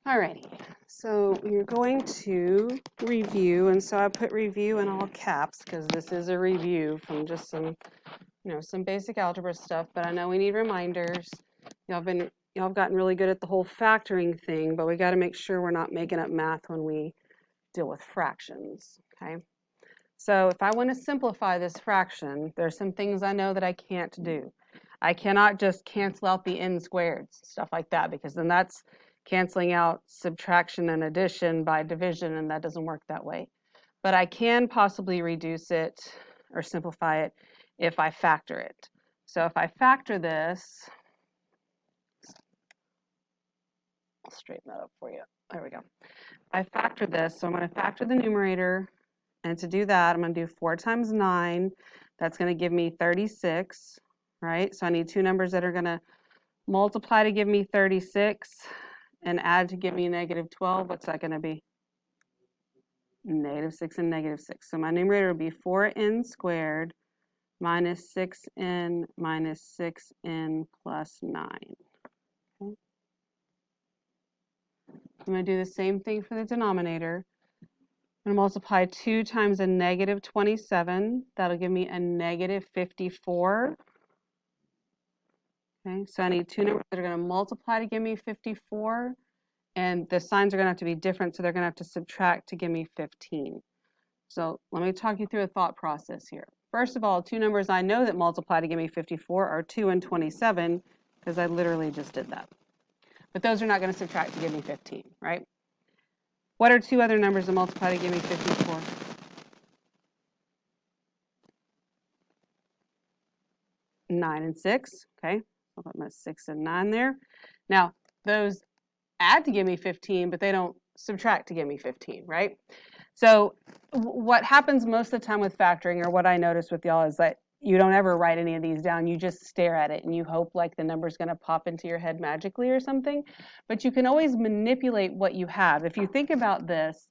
Alrighty, so you're going to review, and so I put review in all caps because this is a review from just some, some basic algebra stuff, but I know we need reminders. Y'all have gotten really good at the whole factoring thing, but we got to make sure we're not making up math when we deal with fractions, okay? So if I want to simplify this fraction, there's some things I know that I can't do. I cannot just cancel out the n squareds, stuff like that, because then that's canceling out subtraction and addition by division, and that doesn't work that way. But I can possibly reduce it or simplify it if I factor it. So if I factor this, I'll straighten that up for you. There we go. I factor this, so I'm going to factor the numerator, and to do that, I'm going to do 4 times 9. That's going to give me 36, right? So I need two numbers that are going to multiply to give me 36 and add to give me negative 12. What's that going to be? Negative 6 and negative 6. So my numerator will be 4n squared minus 6n minus 6n plus 9. Okay. I'm going to do the same thing for the denominator. I'm going to multiply 2 times a negative 27. That'll give me a negative 54. Okay, so I need two numbers that are going to multiply to give me 54. And the signs are going to have to be different, so they're going to have to subtract to give me 15. So let me talk you through a thought process here. First of all, two numbers I know that multiply to give me 54 are 2 and 27, because I literally just did that. But those are not going to subtract to give me 15, right? What are two other numbers that multiply to give me 54? Nine and 6, okay? I'll put my 6 and 9 there. Now, those add to give me 15, but they don't subtract to give me 15, right? So what happens most of the time with factoring, or what I notice with y'all, is that you don't ever write any of these down. You just stare at it and you hope like the number's going to pop into your head magically or something. But you can always manipulate what you have. If you think about this,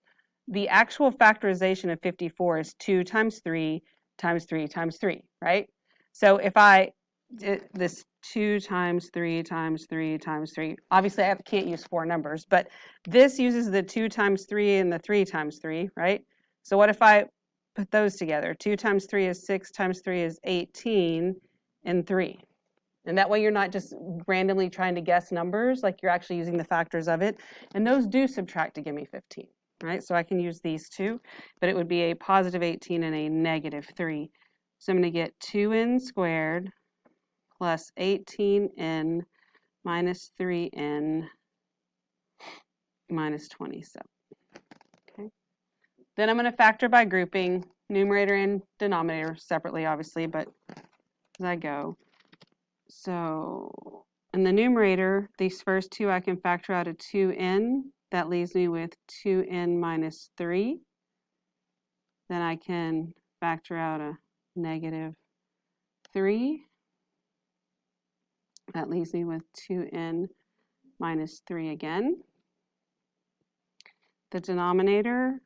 the actual factorization of 54 is 2 times 3 times 3 times 3, right? So if I did this 2 times 3 times 3 times 3, obviously I can't use 4 numbers, but this uses the 2 times 3 and the 3 times 3, right? So what if I put those together? 2 times 3 is 6 times 3 is 18 and 3. And that way you're not just randomly trying to guess numbers, like you're actually using the factors of it. And those do subtract to give me 15, right? So I can use these two, but it would be a positive 18 and a negative 3. So I'm going to get 2n squared plus 18n minus 3n minus 27. Okay. Then I'm going to factor by grouping numerator and denominator separately, obviously, but as I go. So in the numerator, these first two I can factor out a 2n. That leaves me with 2n minus 3. Then I can factor out a negative 3. That leaves me with 2n minus 3 again. The denominator,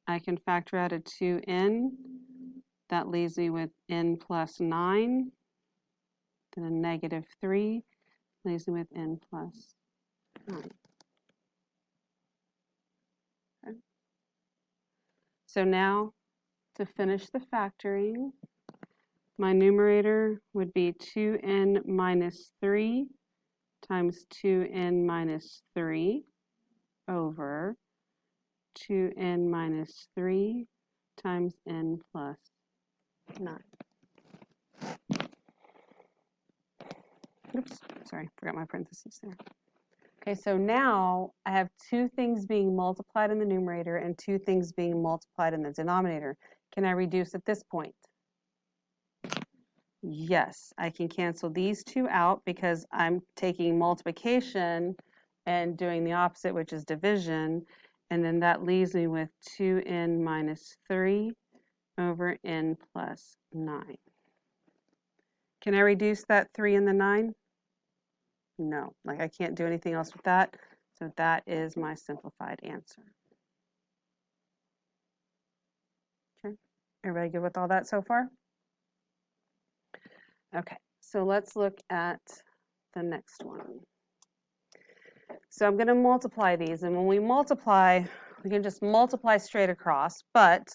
I can factor out a 2n. That leaves me with n plus 9. Then a negative 3 leaves me with n plus 9. Okay. So now, to finish the factoring, my numerator would be 2n minus 3 times 2n minus 3 over 2n minus 3 times n plus 9. Oops, sorry, forgot my parentheses there. Okay, so now I have two things being multiplied in the numerator and two things being multiplied in the denominator. Can I reduce at this point? Yes, I can cancel these two out because I'm taking multiplication and doing the opposite, which is division, and then that leaves me with 2n minus 3 over n plus 9. Can I reduce that 3 and the 9? No, like I can't do anything else with that, so that is my simplified answer. Okay, everybody good with all that so far? Okay, so let's look at the next one. So I'm going to multiply these, and when we multiply, we can just multiply straight across, but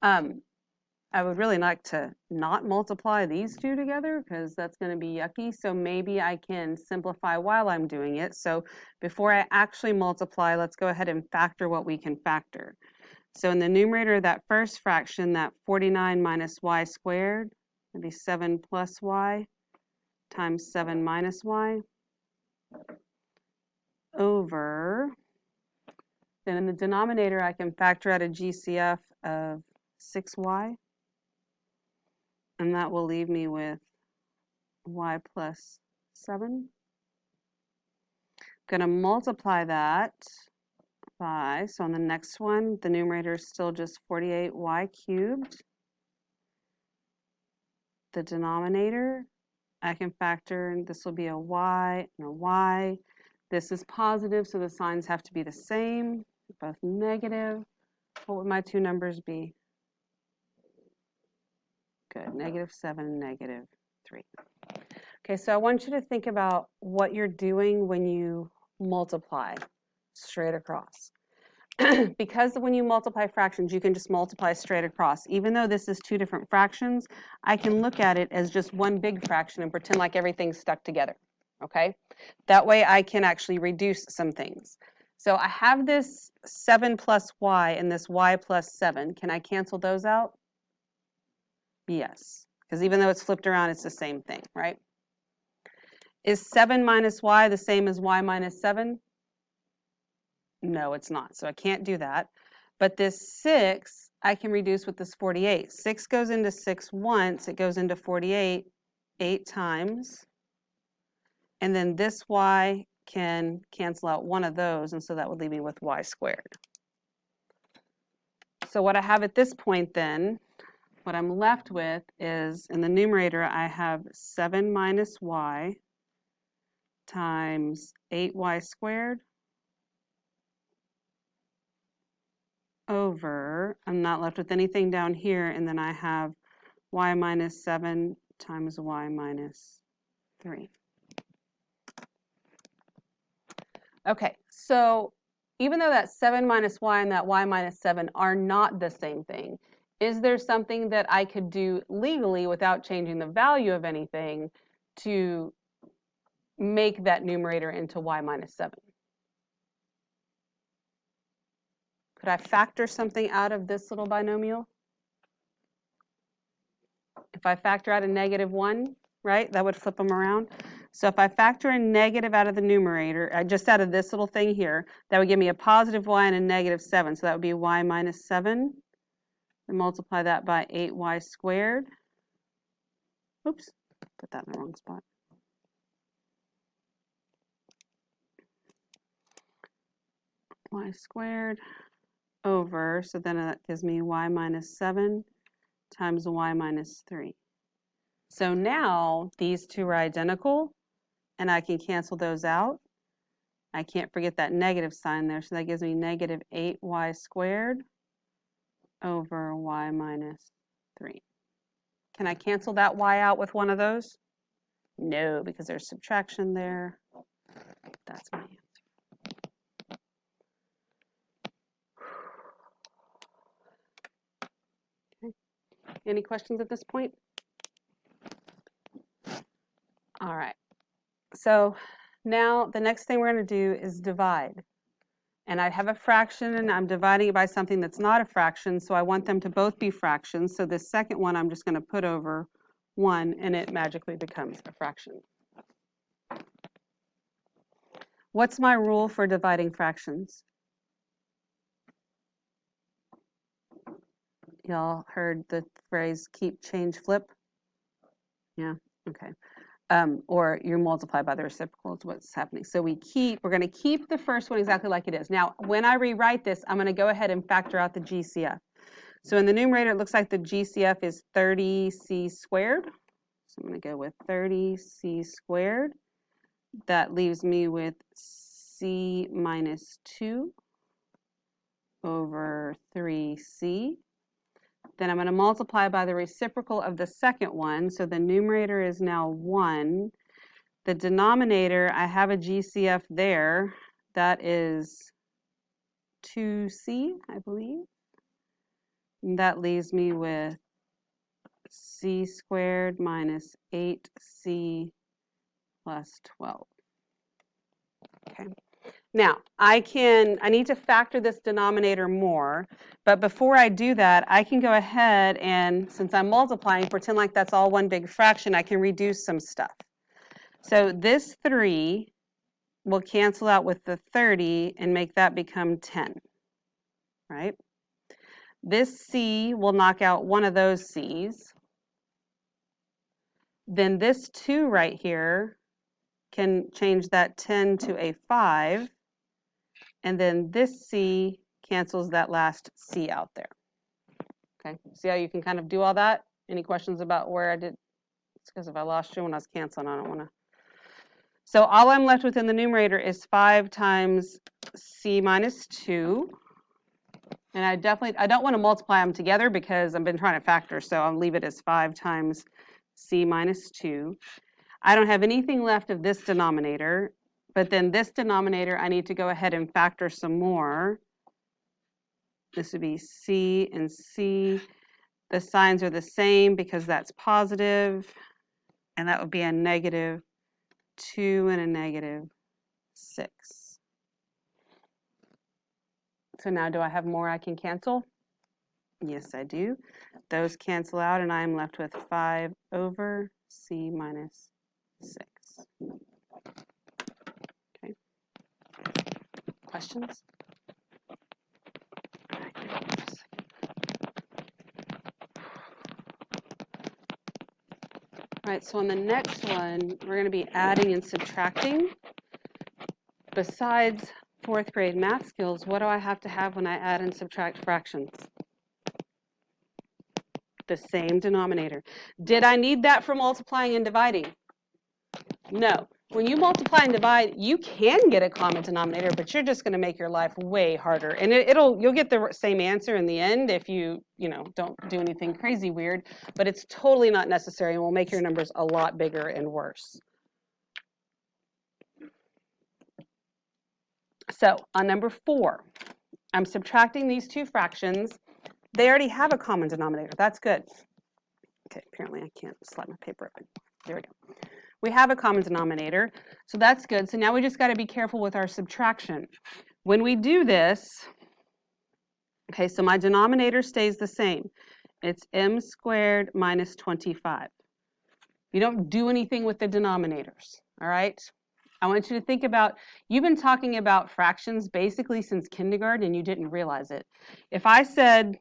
I would really like to not multiply these two together because that's going to be yucky. So maybe I can simplify while I'm doing it. So before I actually multiply, let's go ahead and factor what we can factor. So in the numerator, that first fraction, that 49 minus y squared, would be 7 plus y times 7 minus y over, then in the denominator, I can factor out a GCF of 6y. And that will leave me with y plus 7. Going to multiply that by, so on the next one, the numerator is still just 48y cubed. The denominator, I can factor, and this will be a y and a y. This is positive, so the signs have to be the same, both negative. What would my two numbers be? Good, -7 and -3. Okay, so I want you to think about what you're doing when you multiply straight across. Because when you multiply fractions, you can just multiply straight across. Even though this is two different fractions, I can look at it as just one big fraction and pretend like everything's stuck together, okay? That way I can actually reduce some things. So I have this 7 plus y and this y plus 7. Can I cancel those out? Yes, because even though it's flipped around, it's the same thing, right? Is 7 minus y the same as y minus 7? No, it's not, so I can't do that. But this 6, I can reduce with this 48. 6 goes into 6 once, it goes into 48 8 times. And then this y can cancel out one of those, and so that would leave me with y squared. So what I have at this point then, what I'm left with is, in the numerator, I have 7 minus y times 8y squared over, I'm not left with anything down here, and then I have y minus 7 times y minus 3. Okay, so even though that 7 minus y and that y minus 7 are not the same thing, is there something that I could do legally without changing the value of anything to make that numerator into y minus 7? Could I factor something out of this little binomial? If I factor out a -1, right, that would flip them around. So if I factor a negative out of the numerator, just out of this little thing here, that would give me a positive y and a -7. So that would be y minus 7. And multiply that by 8y squared. Oops, put that in the wrong spot. Y squared over, so then that gives me y minus 7 times y minus 3. So now these two are identical, and I can cancel those out. I can't forget that negative sign there, so that gives me -8y squared over y minus 3. Can I cancel that y out with one of those? No, because there's subtraction there. That's my answer. Okay. Any questions at this point? All right. So now the next thing we're going to do is divide. And I have a fraction, and I'm dividing it by something that's not a fraction, so I want them to both be fractions. So this second one I'm just going to put over 1, and it magically becomes a fraction. What's my rule for dividing fractions? Y'all heard the phrase keep, change, flip? Yeah, okay. Or you multiply by the reciprocal is what's happening. So we're going to keep the first one exactly like it is. Now, when I rewrite this, I'm going to go ahead and factor out the GCF. So in the numerator, it looks like the GCF is 30c squared. So I'm going to go with 30c squared. That leaves me with c minus 2 over 3c. Then I'm going to multiply by the reciprocal of the second one. So the numerator is now 1. The denominator, I have a GCF there. that is 2c, I believe. And that leaves me with c squared minus 8c plus 12. Okay. Now, I need to factor this denominator more, but before I do that, I can go ahead and, since I'm multiplying, pretend like that's all one big fraction. I can reduce some stuff. So this 3 will cancel out with the 30 and make that become 10, right? This c will knock out one of those c's. Then this 2 right here can change that 10 to a 5. And then this c cancels that last c out there. Okay, see how you can kind of do all that? Any questions about where I did? It's because if I lost you when I was canceling, I don't want to. So all I'm left with in the numerator is 5 times c minus 2. And I don't want to multiply them together because I've been trying to factor, so I'll leave it as 5 times c minus 2. I don't have anything left of this denominator, but then this denominator I need to go ahead and factor some more. This would be c and c. The signs are the same because that's positive, and that would be a negative 2 and a negative 6. So now do I have more I can cancel? Yes, I do. Those cancel out, and I'm left with 5 over c minus 6. Okay. Questions? All right, so on the next one, we're going to be adding and subtracting. Besides 4th grade math skills, what do I have to have when I add and subtract fractions? The same denominator. Did I need that for multiplying and dividing? No. When you multiply and divide, you can get a common denominator, but you're just going to make your life way harder. And you'll get the same answer in the end if you don't do anything crazy weird, but it's totally not necessary and will make your numbers a lot bigger and worse. So on number 4, I'm subtracting these two fractions. They already have a common denominator. That's good. Okay, apparently I can't slide my paper open. There we go. We have a common denominator, so that's good. So now we just got to be careful with our subtraction. When we do this, okay, so my denominator stays the same. It's m squared minus 25. You don't do anything with the denominators, all right? I want you to think about, you've been talking about fractions basically since kindergarten and you didn't realize it. If I said,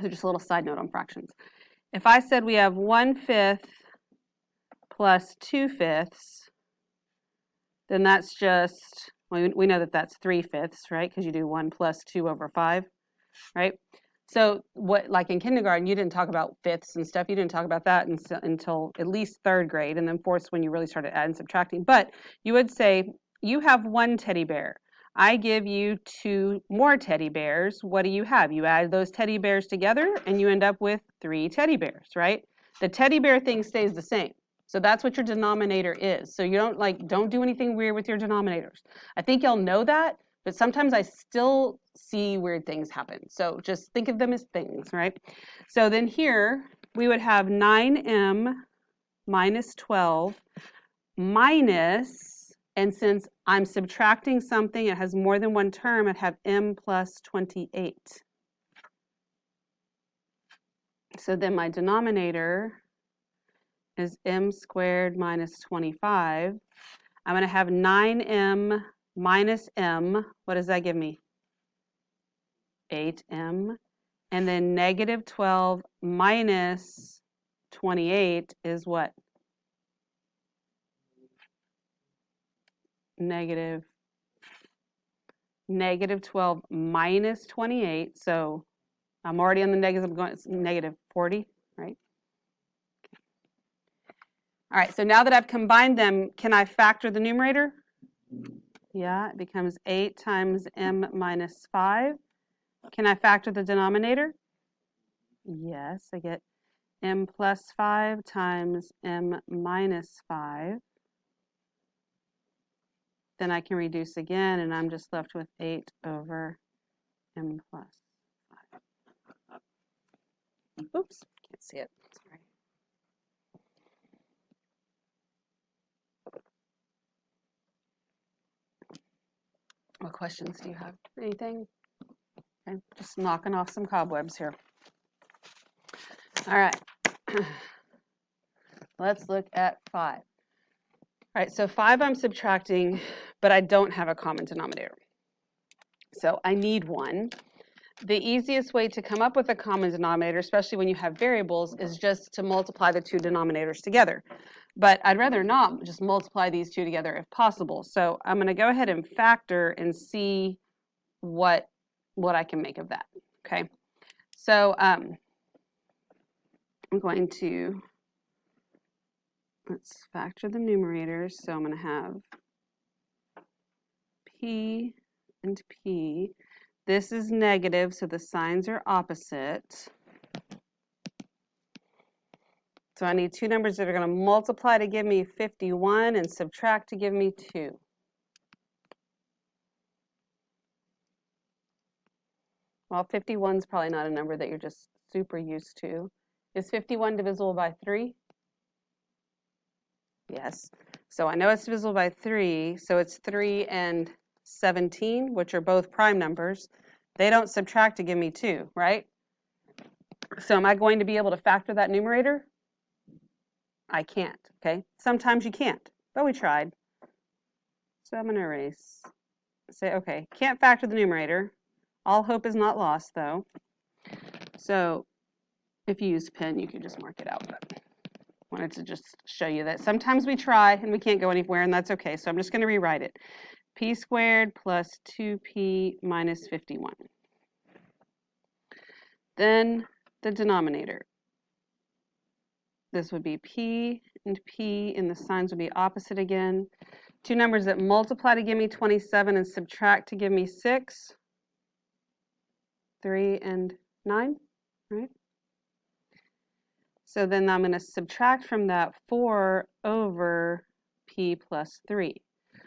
so just a little side note on fractions. If I said we have 1/5 plus 2/5, then that's just, we know that that's 3/5, right? Because you do 1 plus 2 over 5, right? So like in kindergarten, you didn't talk about fifths and stuff. You didn't talk about that until at least 3rd grade, and then 4th when you really started adding and subtracting. But you would say, you have 1 teddy bear. I give you 2 more teddy bears. What do you have? You add those teddy bears together, and you end up with 3 teddy bears, right? The teddy bear thing stays the same. So that's what your denominator is. So you don't do anything weird with your denominators. I think y'all know that, but sometimes I still see weird things happen. So just think of them as things, right? So then here we would have 9m minus 12 minus, and since I'm subtracting something, it has more than one term, I'd have m plus 28. So then my denominator is m squared minus 25. I'm going to have 9m minus m. What does that give me? 8m. And then negative 12 minus 28 is what? Negative 12 minus 28. So I'm already on the negatives. I'm going, it's negative 40, right? All right, so now that I've combined them, can I factor the numerator? Yeah, it becomes 8 times m minus 5. Can I factor the denominator? Yes, I get m plus 5 times m minus 5. then I can reduce again, and I'm just left with 8 over m plus 5. Oops, can't see it. Sorry. What questions do you have? Anything? Okay, just knocking off some cobwebs here. All right. Let's look at 5. All right, so 5 I'm subtracting, but I don't have a common denominator. So I need one. The easiest way to come up with a common denominator, especially when you have variables, is just to multiply the two denominators together. But I'd rather not just multiply these two together if possible. So I'm going to go ahead and factor and see what I can make of that. Okay. So I'm going to, let's factor the numerators. So I'm going to have P and P. This is negative, so the signs are opposite. So I need two numbers that are going to multiply to give me 51 and subtract to give me 2. Well, 51 is probably not a number that you're just super used to. Is 51 divisible by 3? Yes. So I know it's divisible by 3, so it's 3 and 17, which are both prime numbers. They don't subtract to give me 2, right? So am I going to be able to factor that numerator? I can't, okay? Sometimes you can't, but we tried. So I'm going to erase. Say, okay, can't factor the numerator. All hope is not lost, though. So if you use pen, you can just mark it out. But wanted to just show you that sometimes we try and we can't go anywhere, and that's okay. So I'm just going to rewrite it. P squared plus 2p minus 51. Then the denominator. This would be P and P, and the signs would be opposite again. Two numbers that multiply to give me 27 and subtract to give me 6. 3 and 9, right? So then I'm going to subtract from that 4 over P plus 3.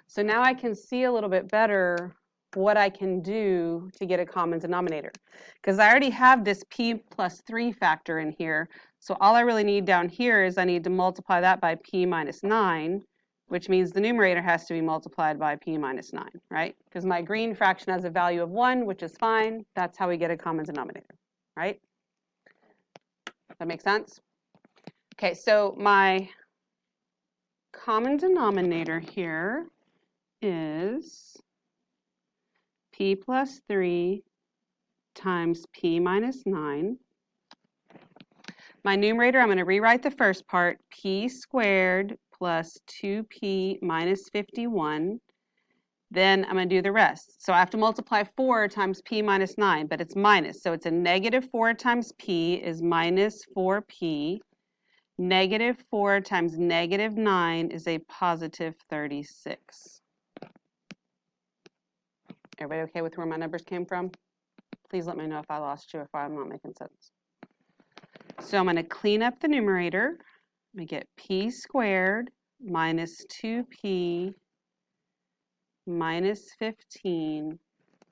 So now I can see a little bit better what I can do to get a common denominator. Because I already have this P plus 3 factor in here. So all I really need down here is I need to multiply that by P minus 9, which means the numerator has to be multiplied by P minus 9, right? Because my green fraction has a value of 1, which is fine. That's how we get a common denominator, right? That makes sense? Okay, so my common denominator here is P plus 3 times P minus 9. My numerator, I'm going to rewrite the first part, P squared plus 2P minus 51. Then I'm going to do the rest. So I have to multiply 4 times P minus 9, but it's minus. So it's a negative 4 times P is minus 4P. Negative 4 times negative 9 is a positive 36. Everybody okay with where my numbers came from? Please let me know if I lost you or if I'm not making sense. So I'm going to clean up the numerator. I get P squared minus 2P minus 15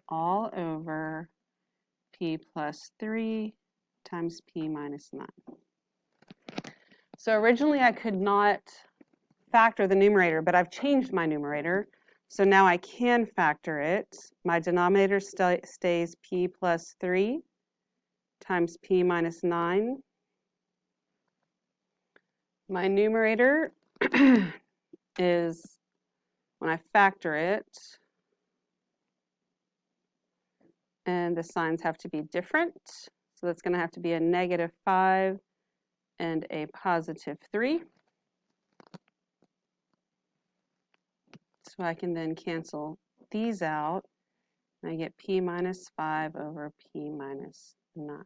all over P plus 3 times P minus 9. So originally I could not factor the numerator, but I've changed my numerator. So now I can factor it. My denominator stays P plus 3 times P minus 9. My numerator is, when I factor it, and the signs have to be different. So that's going to have to be a negative 5 and a positive 3. So I can then cancel these out. And I get P minus 5 over P minus 9.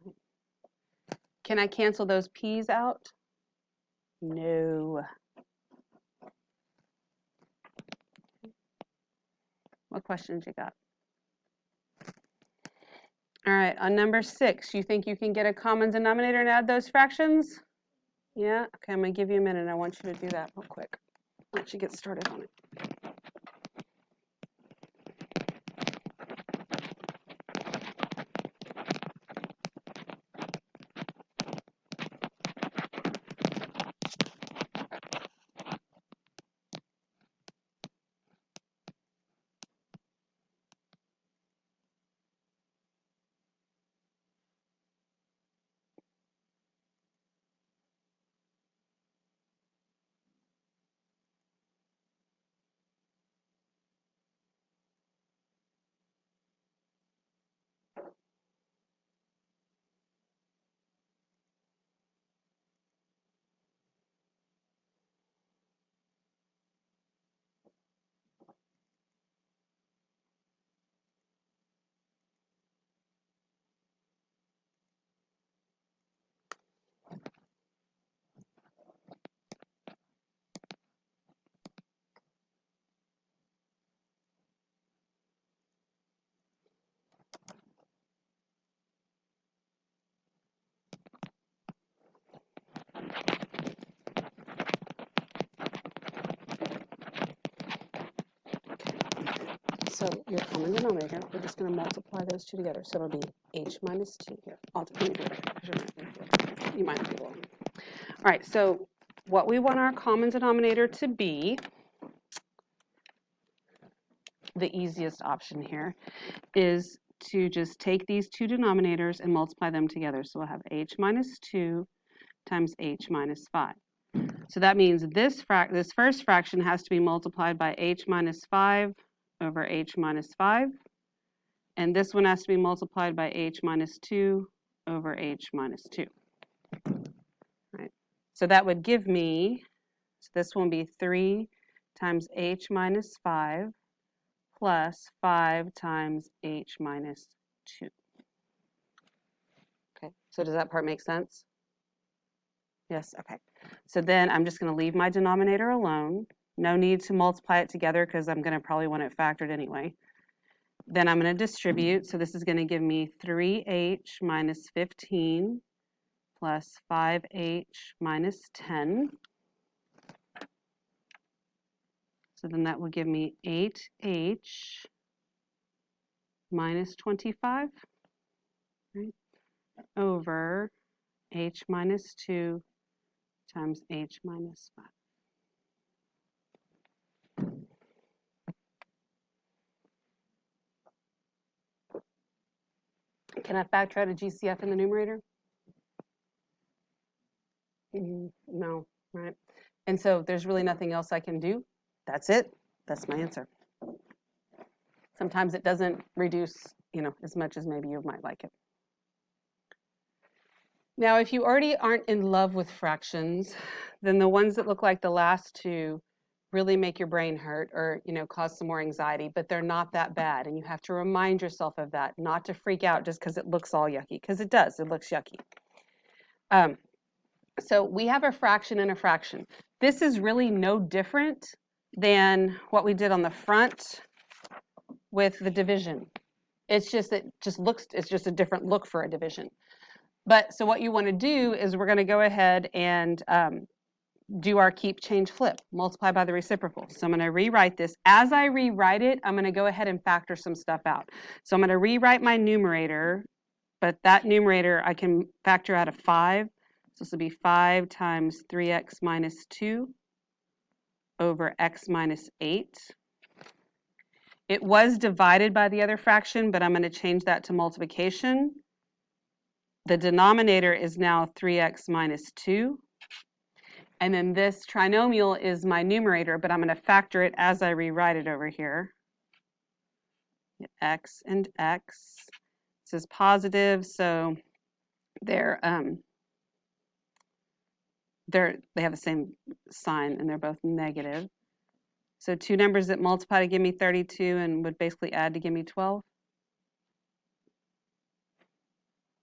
Can I cancel those P's out? No. What questions you got? All right, on number 6, you think you can get a common denominator and add those fractions? Yeah? Okay, I'm going to give you a minute. I want you to do that real quick. Let you get started on it. So your common denominator, we're just going to multiply those two together. So it'll be h minus 2 here. You might be wrong. All right, so what we want our common denominator to be, the easiest option here, is to just take these two denominators and multiply them together. So we'll have h minus 2 times h minus 5. So that means this first fraction has to be multiplied by h minus 5 over h minus 5. And this one has to be multiplied by h minus 2 over h minus 2. Right? So that would give me, so this one will be 3 times h minus 5 plus 5 times h minus 2. Okay, so does that part make sense? Yes, okay. So then I'm just going to leave my denominator alone. No need to multiply it together because I'm going to probably want it factored anyway. Then I'm going to distribute. So this is going to give me 3h minus 15 plus 5h minus 10. So then that will give me 8h minus 25, right, over h minus 2 times h minus 5. Can I factor out a GCF in the numerator? No, right? And so there's really nothing else I can do. That's it. That's my answer. Sometimes it doesn't reduce, as much as maybe you might like it. Now, if you already aren't in love with fractions, then the ones that look like the last two really make your brain hurt or, cause some more anxiety, but they're not that bad. And you have to remind yourself of that, not to freak out just because it looks all yucky, because it does, it looks yucky. So we have a fraction and a fraction. This is really no different than what we did on the front with the division. It's just it's just a different look for a division. But so what you want to do is we're going to go ahead and do our keep, change, flip, multiply by the reciprocal. So I'm going to rewrite this. As I rewrite it, I'm going to go ahead and factor some stuff out. So I'm going to rewrite my numerator, but that numerator I can factor out a 5. So this will be 5 times 3x minus 2 over x minus 8. It was divided by the other fraction, but I'm going to change that to multiplication. The denominator is now 3x minus 2. And then this trinomial is my numerator, but I'm going to factor it as I rewrite it over here. X and x. This is positive, so they have the same sign, and they're both negative. So two numbers that multiply to give me 32 and would basically add to give me 12.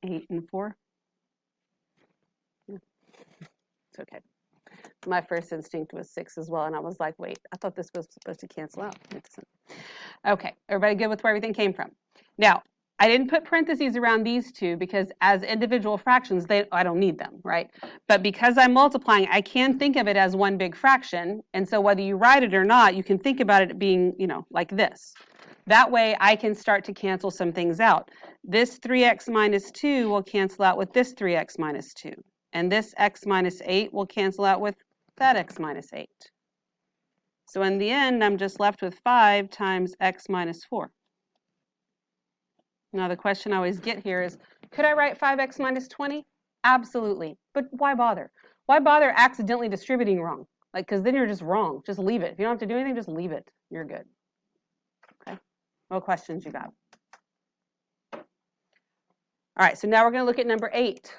8 and 4. Yeah. It's okay. My first instinct was 6 as well, and I was like, wait, I thought this was supposed to cancel out. It doesn't. Okay, everybody good with where everything came from? Now, I didn't put parentheses around these two because as individual fractions, I don't need them, right? But because I'm multiplying, I can think of it as one big fraction, and so whether you write it or not, you can think about it being, like this. That way, I can start to cancel some things out. This 3x minus 2 will cancel out with this 3x minus 2, and this x minus 8 will cancel out with that x minus 8. So in the end, I'm just left with 5 times x minus 4. Now the question I always get here is, could I write 5x minus 20? Absolutely, but why bother? Why bother accidentally distributing wrong? Because then you're just wrong. Just leave it. If you don't have to do anything, just leave it. You're good. Okay, what questions you got? All right, so now we're going to look at number 8.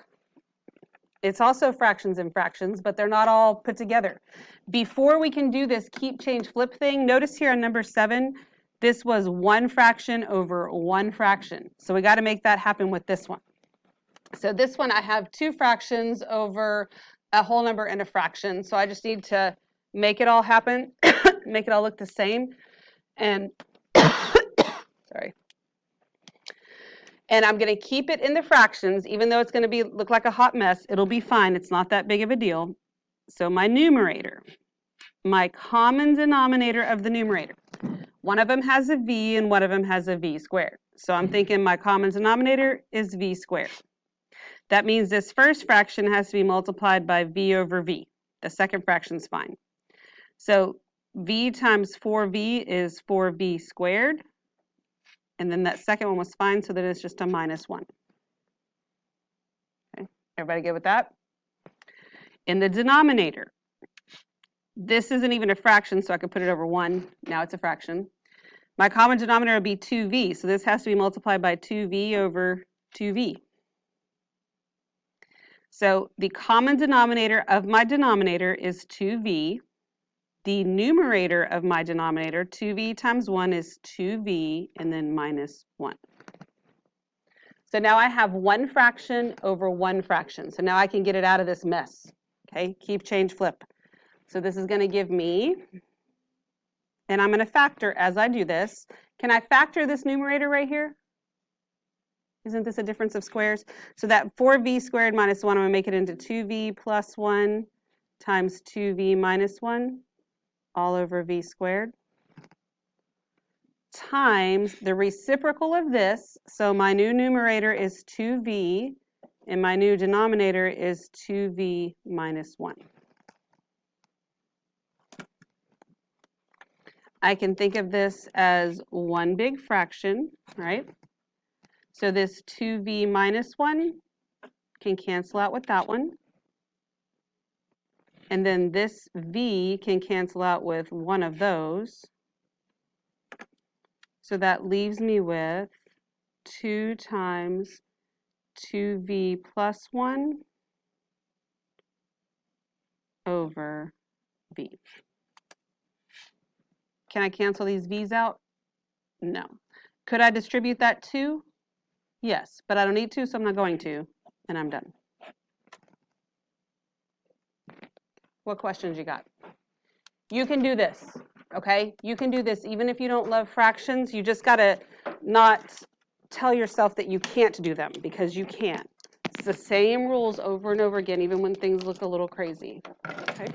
It's also fractions and fractions, but they're not all put together. Before we can do this keep, change, flip thing, notice here on number 7, this was one fraction over one fraction. So we got to make that happen with this one. So this one I have 2 fractions over a whole number and a fraction. So I just need to make it all happen, make it all look the same. And sorry. And I'm going to keep it in the fractions, even though it's going to look like a hot mess. It'll be fine. It's not that big of a deal. So my numerator, my common denominator of the numerator. One of them has a v and one of them has a v squared. So I'm thinking my common denominator is v squared. That means this first fraction has to be multiplied by v over v. The second fraction's fine. So v times 4v is 4v squared. And then that second one was fine, so that it's just a minus 1. Okay, everybody good with that? In the denominator, this isn't even a fraction, so I could put it over 1. Now it's a fraction. My common denominator would be 2v, so this has to be multiplied by 2v over 2v. So the common denominator of my denominator is 2v. The numerator of my denominator, 2v times 1 is 2v, and then minus 1. So now I have one fraction over one fraction. So now I can get it out of this mess. Okay, keep, change, flip. So this is going to give me, and I'm going to factor as I do this. Can I factor this numerator right here? Isn't this a difference of squares? So that 4v squared minus 1, I'm going to make it into 2v plus 1 times 2v minus 1 all over v squared times the reciprocal of this. So my new numerator is 2v and my new denominator is 2v minus 1. I can think of this as one big fraction, right? So this 2v minus 1 can cancel out with that one. And then this v can cancel out with one of those. So that leaves me with 2 times 2v plus 1 over v. Can I cancel these v's out? No. Could I distribute that 2? Yes, but I don't need to, so I'm not going to, and I'm done. What questions you got? You can do this, okay? You can do this even if you don't love fractions. You just got to not tell yourself that you can't do them, because you can. It's the same rules over and over again, even when things look a little crazy, okay?